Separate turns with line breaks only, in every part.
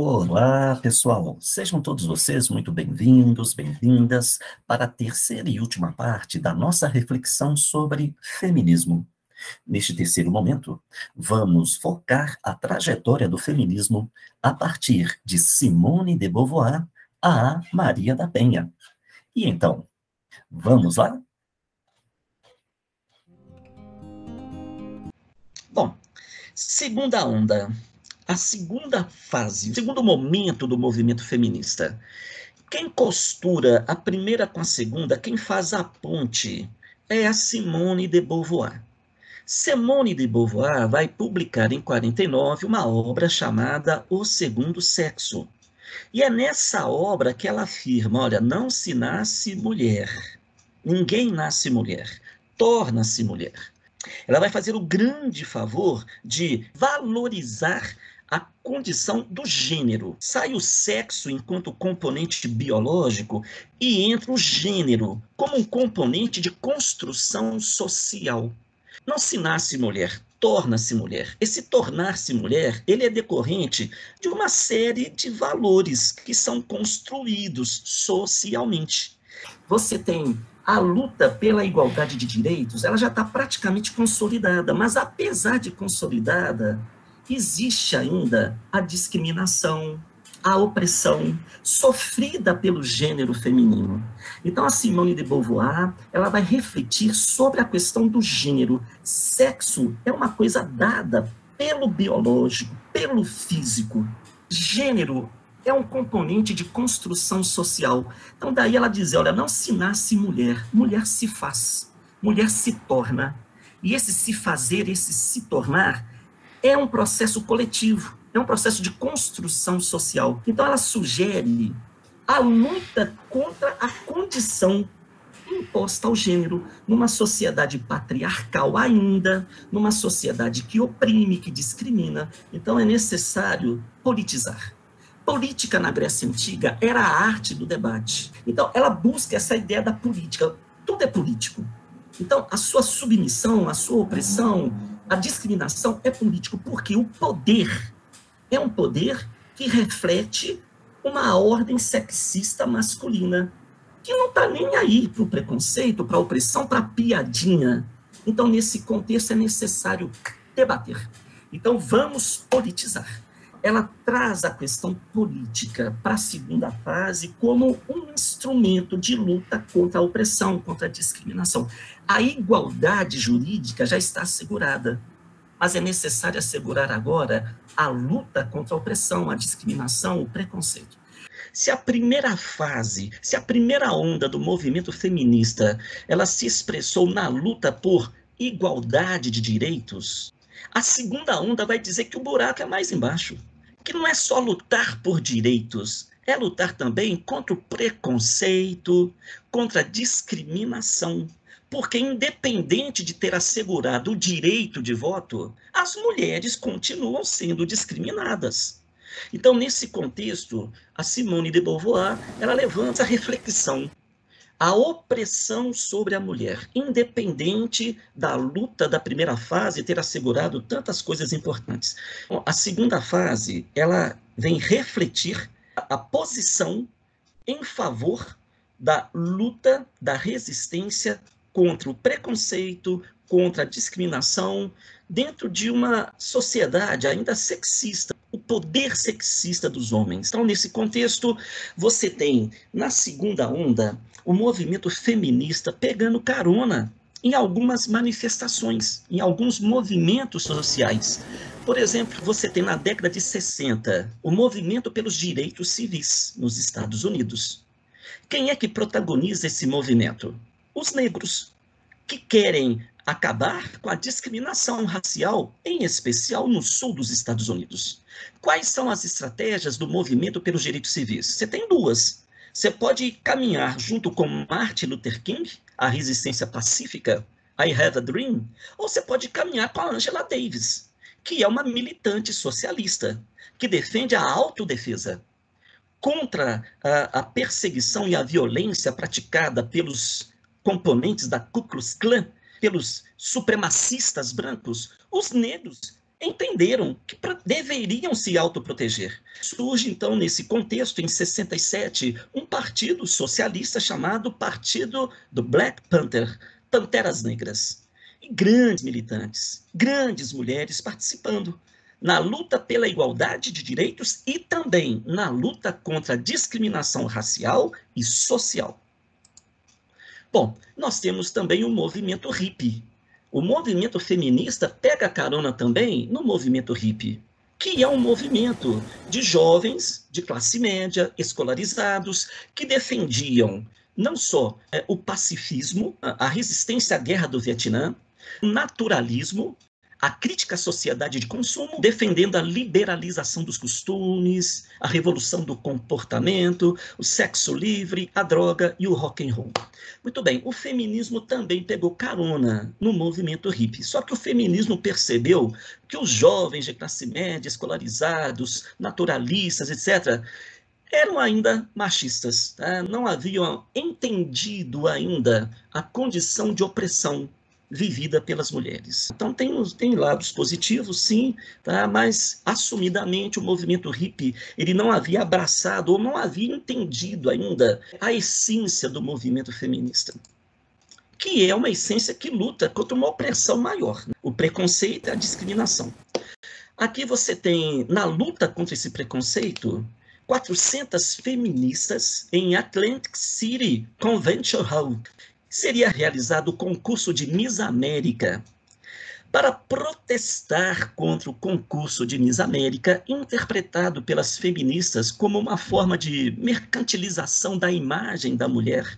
Olá, pessoal! Sejam todos vocês muito bem-vindos, bem-vindas para a terceira e última parte da nossa reflexão sobre feminismo. Neste terceiro momento, vamos focar a trajetória do feminismo a partir de Simone de Beauvoir a Maria da Penha. E então, vamos lá? Bom, segunda onda. A segunda fase, o segundo momento do movimento feminista. Quem costura a primeira com a segunda, quem faz a ponte, é a Simone de Beauvoir. Simone de Beauvoir vai publicar em 49 uma obra chamada O Segundo Sexo. E é nessa obra que ela afirma, olha, não se nasce mulher, ninguém nasce mulher, torna-se mulher. Ela vai fazer o grande favor de valorizar a condição do gênero. Sai o sexo enquanto componente biológico e entra o gênero como um componente de construção social. Não se nasce mulher, torna-se mulher. Esse tornar-se mulher, ele é decorrente de uma série de valores que são construídos socialmente. Você tem a luta pela igualdade de direitos, ela já está praticamente consolidada, mas apesar de consolidada, existe ainda a discriminação, a opressão sofrida pelo gênero feminino. Então, a Simone de Beauvoir, ela vai refletir sobre a questão do gênero. Sexo é uma coisa dada pelo biológico, pelo físico. Gênero é um componente de construção social. Então, daí ela diz, olha, não se nasce mulher, mulher se faz, mulher se torna. E esse se fazer, esse se tornar, é um processo coletivo, é um processo de construção social. Então, ela sugere a luta contra a condição imposta ao gênero, numa sociedade patriarcal ainda, numa sociedade que oprime, que discrimina. Então, é necessário politizar. Política na Grécia Antiga era a arte do debate. Então, ela busca essa ideia da política. Tudo é político. Então, a sua submissão, a sua opressão, a discriminação é político, porque o poder é um poder que reflete uma ordem sexista masculina, que não está nem aí para o preconceito, para a opressão, para a piadinha. Então, nesse contexto, é necessário debater. Então, vamos politizar. Ela traz a questão política para a segunda fase como um instrumento de luta contra a opressão, contra a discriminação. A igualdade jurídica já está assegurada. mas é necessário assegurar agora a luta contra a opressão, a discriminação, o preconceito. Se a primeira fase, se a primeira onda do movimento feminista, ela se expressou na luta por igualdade de direitos, a segunda onda vai dizer que o buraco é mais embaixo, que não é só lutar por direitos, é lutar também contra o preconceito, contra a discriminação, porque independente de ter assegurado o direito de voto, as mulheres continuam sendo discriminadas. Então, nesse contexto, a Simone de Beauvoir, ela levanta a reflexão, a opressão sobre a mulher, independente da luta da primeira fase ter assegurado tantas coisas importantes. A segunda fase, ela vem refletir a posição em favor da luta, da resistência contra o preconceito, contra a discriminação, dentro de uma sociedade ainda sexista, o poder sexista dos homens. Então, nesse contexto, você tem, na segunda onda, o movimento feminista pegando carona em algumas manifestações, em alguns movimentos sociais. Por exemplo, você tem na década de 60 o movimento pelos direitos civis nos Estados Unidos. Quem é que protagoniza esse movimento? Os negros, que querem acabar com a discriminação racial, em especial no sul dos Estados Unidos. Quais são as estratégias do movimento pelos direitos civis? Você tem duas. Você pode caminhar junto com Martin Luther King, a resistência pacífica, I Have a Dream, ou você pode caminhar com a Angela Davis, que é uma militante socialista, que defende a autodefesa contra a perseguição e a violência praticada pelos componentes da Ku Klux Klan, pelos supremacistas brancos. Os negros entenderam que deveriam se autoproteger. Surge, então, nesse contexto, em 67, um partido socialista chamado Partido do Black Panther, Panteras Negras. E grandes militantes, grandes mulheres participando na luta pela igualdade de direitos e também na luta contra a discriminação racial e social. Bom, nós temos também o movimento hippie. O movimento feminista pega carona também no movimento hippie, que é um movimento de jovens de classe média, escolarizados, que defendiam não só o pacifismo, a resistência à guerra do Vietnã, o naturalismo, a crítica à sociedade de consumo, defendendo a liberalização dos costumes, a revolução do comportamento, o sexo livre, a droga e o rock and roll. Muito bem, o feminismo também pegou carona no movimento hippie, só que o feminismo percebeu que os jovens de classe média, escolarizados, naturalistas, etc., eram ainda machistas, tá? Não haviam entendido ainda a condição de opressão vivida pelas mulheres. Então, tem lados positivos, sim, tá? Mas, assumidamente, o movimento hippie ele não havia abraçado ou não havia entendido ainda a essência do movimento feminista, que é uma essência que luta contra uma opressão maior, né? O preconceito e a discriminação. Aqui você tem, na luta contra esse preconceito, 400 feministas em Atlantic City Convention Hall. Seria realizado o concurso de Miss América para protestar contra o concurso de Miss América, interpretado pelas feministas como uma forma de mercantilização da imagem da mulher.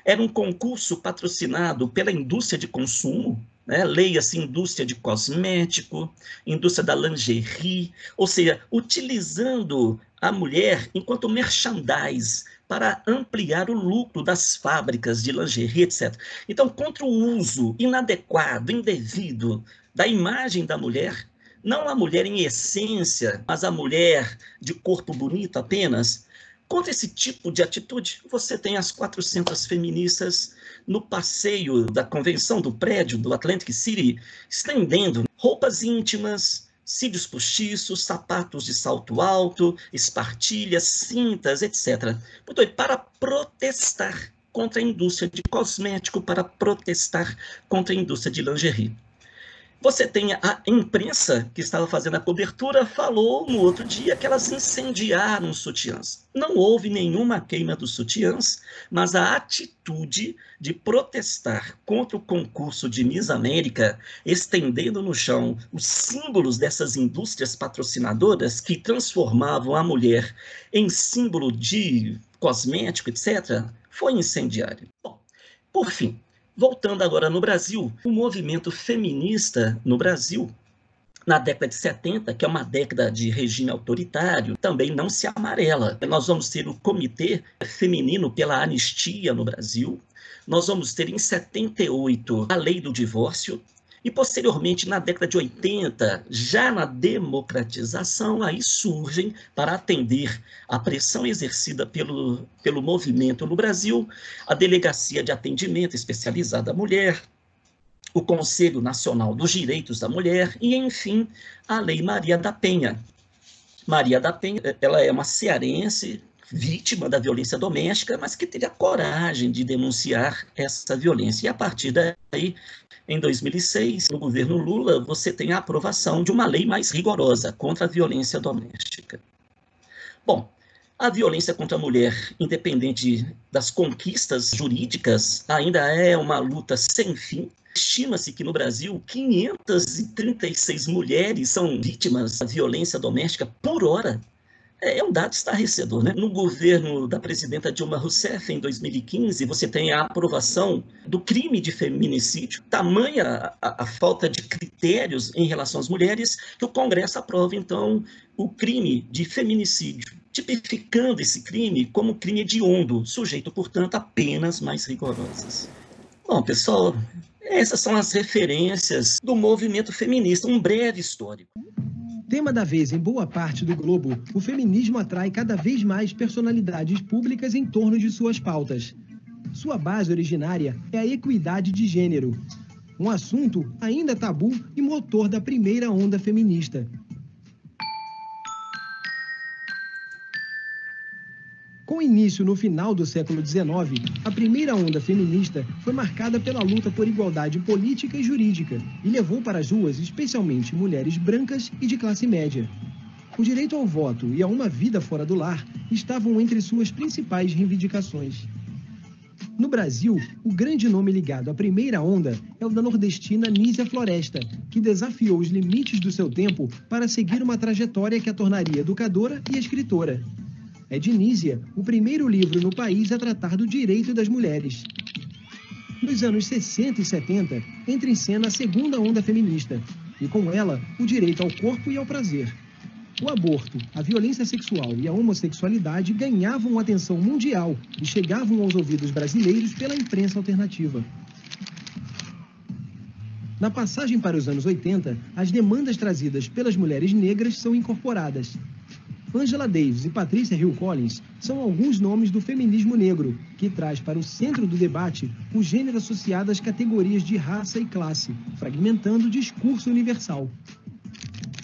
Era um concurso patrocinado pela indústria de consumo, né? Leia-se indústria de cosmético, indústria da lingerie, ou seja, utilizando a mulher enquanto merchandise para ampliar o lucro das fábricas de lingerie, etc. Então, contra o uso inadequado, indevido da imagem da mulher, não a mulher em essência, mas a mulher de corpo bonito apenas, contra esse tipo de atitude, você tem as 400 feministas no passeio da convenção do prédio do Atlantic City, estendendo roupas íntimas, cílios postiços, sapatos de salto alto, espartilhas, cintas, etc. Muito bem, para protestar contra a indústria de cosmético, para protestar contra a indústria de lingerie. Você tem a imprensa que estava fazendo a cobertura, falou no outro dia que elas incendiaram os sutiãs. Não houve nenhuma queima dos sutiãs, mas a atitude de protestar contra o concurso de Miss América, estendendo no chão os símbolos dessas indústrias patrocinadoras que transformavam a mulher em símbolo de cosmético, etc., foi incendiário. Bom, por fim, voltando agora no Brasil, o movimento feminista no Brasil, na década de 70, que é uma década de regime autoritário, também não se amarela. Nós vamos ter o Comitê Feminino pela Anistia no Brasil, nós vamos ter em 78 a Lei do Divórcio, e posteriormente, na década de 80, já na democratização, aí surgem, para atender à pressão exercida pelo movimento no Brasil, a Delegacia de Atendimento Especializada à Mulher, o Conselho Nacional dos Direitos da Mulher e, enfim, a Lei Maria da Penha. Maria da Penha, ela é uma cearense, vítima da violência doméstica, mas que teve a coragem de denunciar essa violência. E a partir daí, em 2006, no governo Lula, você tem a aprovação de uma lei mais rigorosa contra a violência doméstica. Bom, a violência contra a mulher, independente das conquistas jurídicas, ainda é uma luta sem fim. Estima-se que no Brasil 536 mulheres são vítimas da violência doméstica por hora. É um dado estarrecedor, né? No governo da presidenta Dilma Rousseff, em 2015, você tem a aprovação do crime de feminicídio. Tamanha a falta de critérios em relação às mulheres, que o Congresso aprova, então, o crime de feminicídio, tipificando esse crime como crime hediondo, sujeito, portanto, a penas mais rigorosas. Bom, pessoal, essas são as referências do movimento feminista, um breve histórico.
Tema da vez em boa parte do globo, o feminismo atrai cada vez mais personalidades públicas em torno de suas pautas. Sua base originária é a equidade de gênero, um assunto ainda tabu e motor da primeira onda feminista. Com início no final do século XIX, a primeira onda feminista foi marcada pela luta por igualdade política e jurídica e levou para as ruas especialmente mulheres brancas e de classe média. O direito ao voto e a uma vida fora do lar estavam entre suas principais reivindicações. No Brasil, o grande nome ligado à primeira onda é o da nordestina Nísia Floresta, que desafiou os limites do seu tempo para seguir uma trajetória que a tornaria educadora e escritora. É de Nísia o primeiro livro no país a tratar do direito das mulheres. Nos anos 60 e 70, entra em cena a segunda onda feminista, e com ela, o direito ao corpo e ao prazer. O aborto, a violência sexual e a homossexualidade ganhavam atenção mundial e chegavam aos ouvidos brasileiros pela imprensa alternativa. Na passagem para os anos 80, as demandas trazidas pelas mulheres negras são incorporadas. Angela Davis e Patricia Hill Collins são alguns nomes do feminismo negro, que traz para o centro do debate o gênero associado às categorias de raça e classe, fragmentando o discurso universal.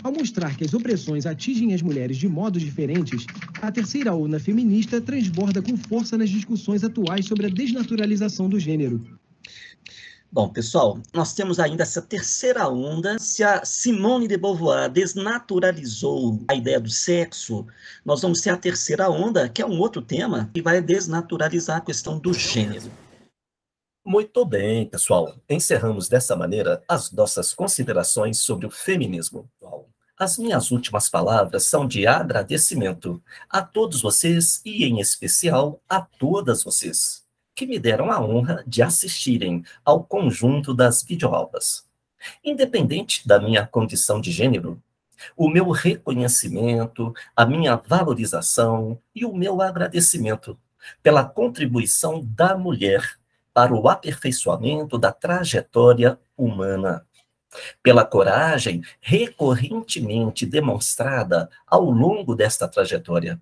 Ao mostrar que as opressões atingem as mulheres de modos diferentes, a terceira onda feminista transborda com força nas discussões atuais sobre a desnaturalização do gênero.
Bom, pessoal, nós temos ainda essa terceira onda. Se a Simone de Beauvoir desnaturalizou a ideia do sexo, nós vamos ter a terceira onda, que é um outro tema, que vai desnaturalizar a questão do gênero.
Muito bem, pessoal. Encerramos dessa maneira as nossas considerações sobre o feminismo. As minhas últimas palavras são de agradecimento a todos vocês e, em especial, a todas vocês que me deram a honra de assistirem ao conjunto das videoaulas. Independente da minha condição de gênero, o meu reconhecimento, a minha valorização e o meu agradecimento pela contribuição da mulher para o aperfeiçoamento da trajetória humana, pela coragem recorrentemente demonstrada ao longo desta trajetória,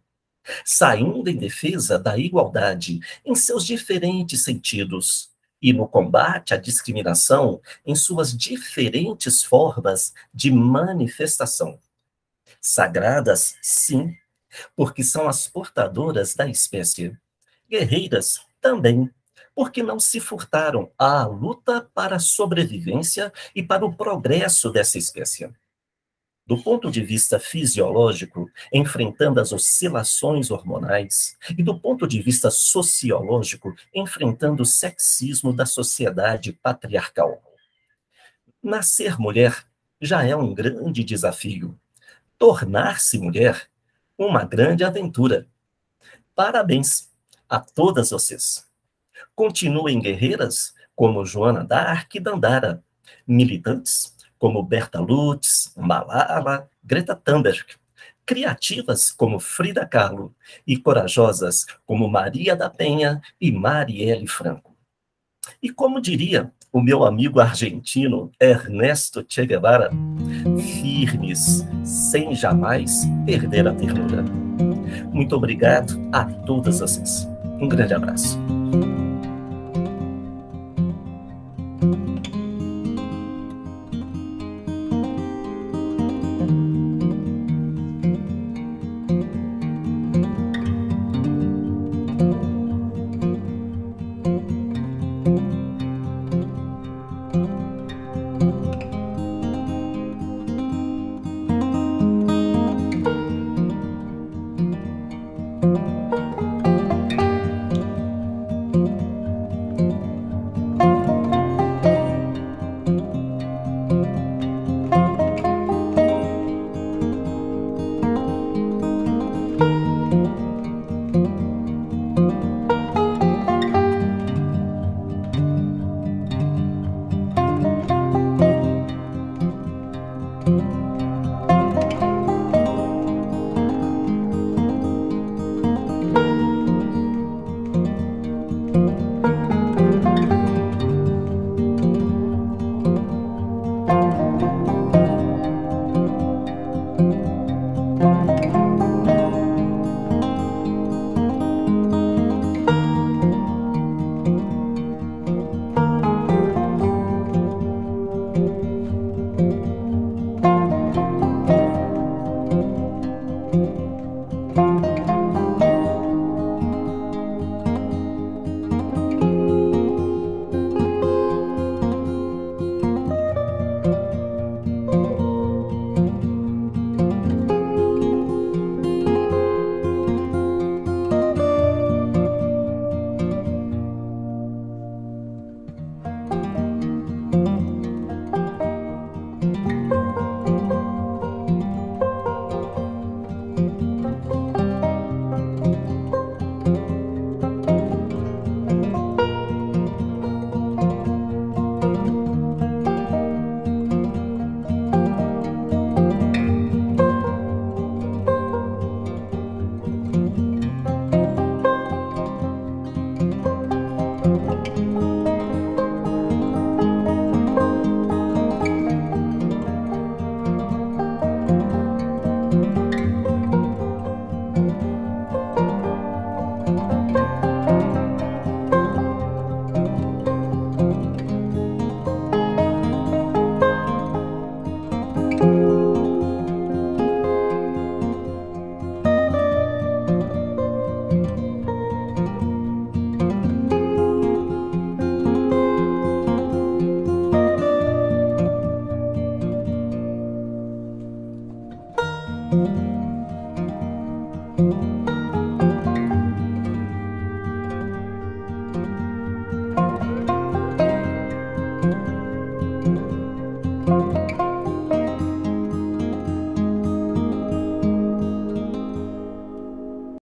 saindo em defesa da igualdade em seus diferentes sentidos e no combate à discriminação em suas diferentes formas de manifestação. Sagradas, sim, porque são as portadoras da espécie. Guerreiras, também, porque não se furtaram à luta para a sobrevivência e para o progresso dessa espécie. Do ponto de vista fisiológico, enfrentando as oscilações hormonais, e do ponto de vista sociológico, enfrentando o sexismo da sociedade patriarcal. Nascer mulher já é um grande desafio. Tornar-se mulher, uma grande aventura. Parabéns a todas vocês. Continuem guerreiras como Joana d'Arc e Dandara, militantes como Berta Lutz, Malala, Greta Thunberg, criativas como Frida Kahlo e corajosas como Maria da Penha e Marielle Franco. E como diria o meu amigo argentino Ernesto Che Guevara, firmes, sem jamais perder a ternura. Muito obrigado a todas vocês. Um grande abraço.